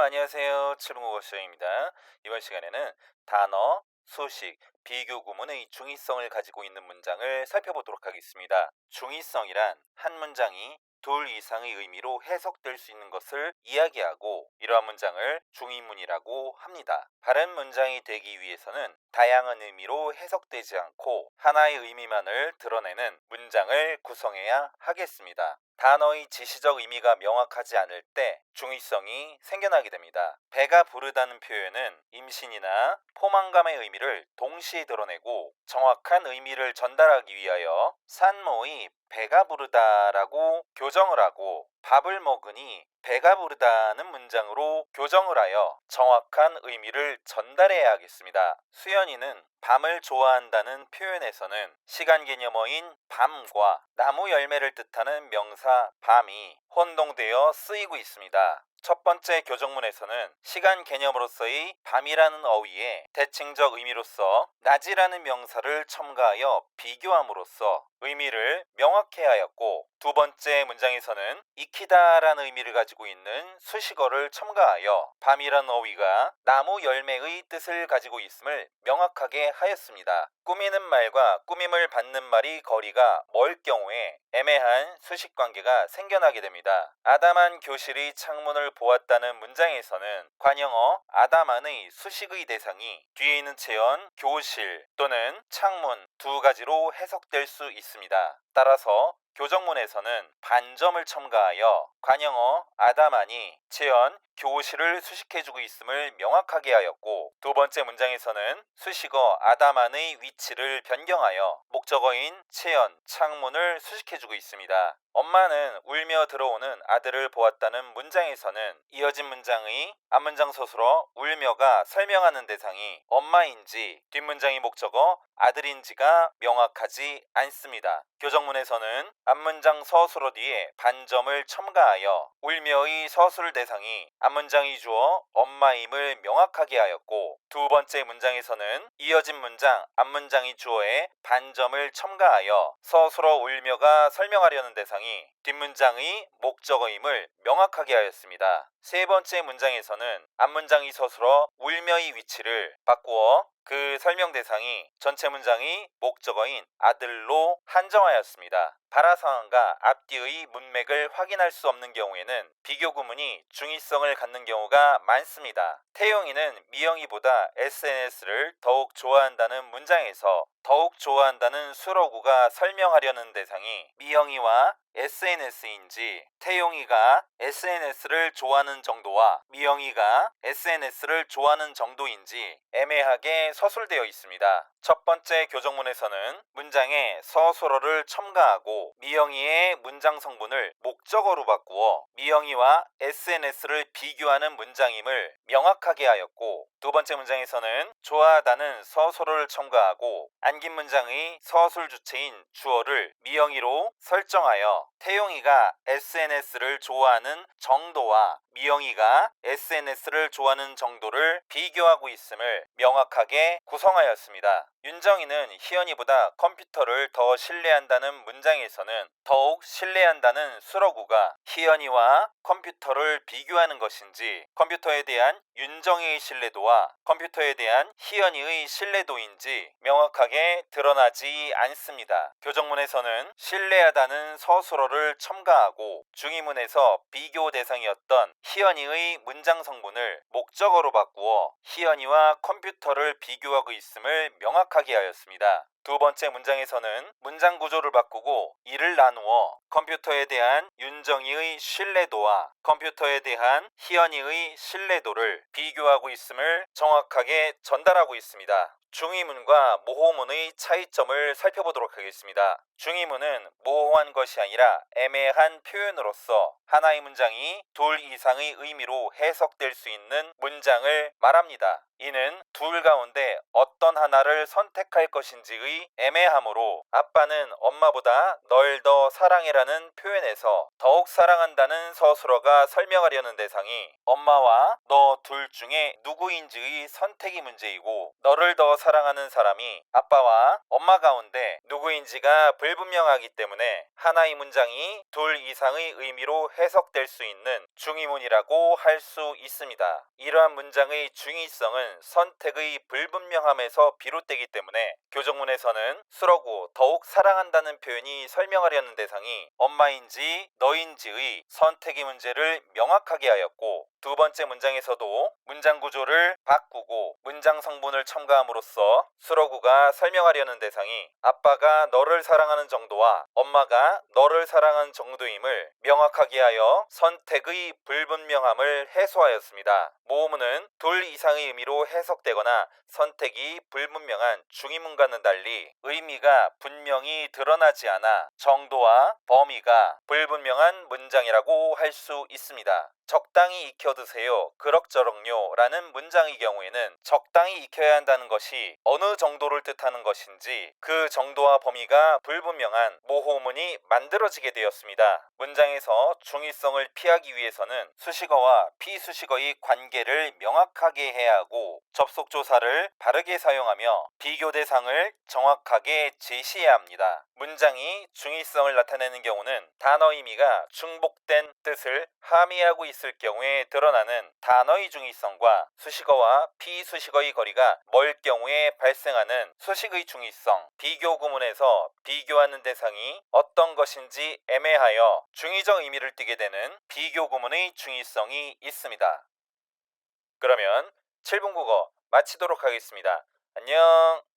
안녕하세요. 칠공고시입니다. 이번 시간에는 단어, 수식, 비교 구문의 중의성을 가지고 있는 문장을 살펴보도록 하겠습니다. 중의성이란 한 문장이 둘 이상의 의미로 해석될 수 있는 것을 이야기하고 이러한 문장을 중의문이라고 합니다. 바른 문장이 되기 위해서는 다양한 의미로 해석되지 않고 하나의 의미만을 드러내는 문장을 구성해야 하겠습니다. 단어의 지시적 의미가 명확하지 않을 때 중의성이 생겨나게 됩니다. 배가 부르다는 표현은 임신이나 포만감의 의미를 동시에 드러내고 정확한 의미를 전달하기 위하여 산모의 배가 부르다라고 교정을 하고 밥을 먹으니 배가 부르다는 문장으로 교정을 하여 정확한 의미를 전달해야 하겠습니다. 수연이는 밤을 좋아한다는 표현에서는 시간 개념어인 밤과 나무 열매를 뜻하는 명사 밤이 혼동되어 쓰이고 있습니다. 첫 번째 교정문에서는 시간 개념으로서의 밤이라는 어휘에 대칭적 의미로서 낮이라는 명사를 첨가하여 비교함으로써 의미를 명확히 하였고, 두 번째 문장에서는 익히다라는 의미를 가지고 있는 수식어를 첨가하여 밤이라는 어휘가 나무 열매의 뜻을 가지고 있음을 명확하게 하였습니다. 꾸미는 말과 꾸밈을 받는 말이 거리가 멀 경우에 애매한 수식 관계가 생겨나게 됩니다. 아담한 교실의 창문을 보았다는 문장에서는 관형어 아담한의 수식의 대상이 뒤에 있는 체언 교실 또는 창문 두 가지로 해석될 수 있습니다. 따라서 교정문에서는 반점을 첨가하여 관형어 아담한이 체언 교실을 수식해주고 있음을 명확하게 하였고, 두 번째 문장에서는 수식어 아담한의 위치를 변경하여 목적어인 체언 창문을 수식해주고 있습니다. 엄마는 울며 들어오는 아들을 보았다는 문장에서는 이어진 문장의 앞문장 서술어 울며가 설명하는 대상이 엄마인지 뒷문장의 목적어 아들인지가 명확하지 않습니다. 교정문에서는 앞문장 서술어 뒤에 반점을 첨가하여 울며의 서술 대상이 앞문장의 주어 엄마임을 명확하게 하였고, 두 번째 문장에서는 이어진 문장 앞문장의 주어에 반점을 첨가하여 서술어 울며가 설명하려는 대상이 뒷문장의 목적어임을 명확하게 하였습니다. 세 번째 문장에서는 앞문장의 서술어 울며의 위치를 바꾸어 그 설명 대상이 전체 문장의 목적어인 아들로 한정하였습니다. 발화 상황과 앞뒤의 문맥을 확인할 수 없는 경우에는 비교 구문이 중의성을 갖는 경우가 많습니다. 태용이는 미영이보다 SNS를 더욱 좋아한다는 문장에서 더욱 좋아한다는 수로구가 설명하려는 대상이 미영이와 SNS인지 태용이가 SNS를 좋아하는 정도와 미영이가 SNS를 좋아하는 정도인지 애매하게 서술되어 있습니다. 첫 번째 교정문에서는 문장에 서술어를 첨가하고 미영이의 문장 성분을 목적어로 바꾸어 미영이와 SNS를 비교하는 문장임을 명확하게 하였고, 두 번째 문장에서는 좋아하다는 서술어를 첨가하고 안긴 문장의 서술 주체인 주어를 미영이로 설정하여 태용이가 SNS를 좋아하는 정도와 미영이가 SNS를 좋아하는 정도를 비교하고 있음을 명확하게 구성하였습니다. 윤정이는 희연이보다 컴퓨터를 더 신뢰한다는 문장에서는 더욱 신뢰한다는 수로구가 희연이와 컴퓨터를 비교하는 것인지 컴퓨터에 대한 윤정이의 신뢰도와 컴퓨터에 대한 희연이의 신뢰도인지 명확하게 드러나지 않습니다. 교정문에서는 신뢰하다는 서술어를 첨가하고 중의문에서 비교 대상이었던 희연이의 문장 성분을 목적어로 바꾸어 희연이와 컴퓨터를 비교하고 있음을 명확하게 하였습니다. 두 번째 문장에서는 문장 구조를 바꾸고 이를 나누어 컴퓨터에 대한 윤정이의 신뢰도와 컴퓨터에 대한 희연이의 신뢰도를 비교하고 있음을 정확하게 전달하고 있습니다. 중의문과 모호문의 차이점을 살펴보도록 하겠습니다. 중의문은 모호한 것이 아니라 애매한 표현으로서 하나의 문장이 둘 이상의 의미로 해석될 수 있는 문장을 말합니다. 이는 둘 가운데 어떤 하나를 선택할 것인지의 애매함으로 아빠는 엄마보다 널 더 사랑해라는 표현에서 더욱 사랑한다는 서술어가 설명하려는 대상이 엄마와 너 둘 중에 누구인지의 선택이 문제이고, 너를 더 사랑하는 사람이 아빠와 엄마 가운데 누구인지가 불분명하기 때문에 하나의 문장이 둘 이상의 의미로 해석될 수 있는 중의문이라고 할 수 있습니다. 이러한 문장의 중의성은 선택의 불분명함에서 비롯되기 때문에 교정문에서는 수러고 더욱 사랑한다는 표현이 설명하려는 대상이 엄마인지 너인지의 선택의 문제를 명확하게 하였고, 두 번째 문장에서도 문장 구조를 바꾸고 문장 성분을 첨가함으로써 수러구가 설명하려는 대상이 아빠가 너를 사랑하는 정도와 엄마가 너를 사랑하는 정도임을 명확하게 하여 선택의 불분명함을 해소하였습니다. 모음은 둘 이상의 의미로 해석되거나 선택이 불분명한 중의문과는 달리 의미가 분명히 드러나지 않아 정도와 범위가 불분명한 문장이라고 할 수 있습니다. 적당히 익혀두세요, 그럭저럭요 라는 문장의 경우에는 적당히 익혀야 한다는 것이 어느 정도를 뜻하는 것인지 그 정도와 범위가 불분명한 모호문이 만들어지게 되었습니다. 문장에서 중의성을 피하기 위해서는 수식어와 피수식어의 관계를 명확하게 해야 하고, 접속조사를 바르게 사용하며 비교 대상을 정확하게 제시해야 합니다. 문장이 중의성을 나타내는 경우는 단어 의미가 중복된 뜻을 함의하고 있을 경우에 드러나는 단어의 중의성과 수식어와 피수식어의 거리가 멀 경우에 발생하는 수식의 중의성, 비교 구문에서 비교하는 대상이 어떤 것인지 애매하여 중의적 의미를 띠게 되는 비교 구문의 중의성이 있습니다. 그러면 7분 국어 마치도록 하겠습니다. 안녕.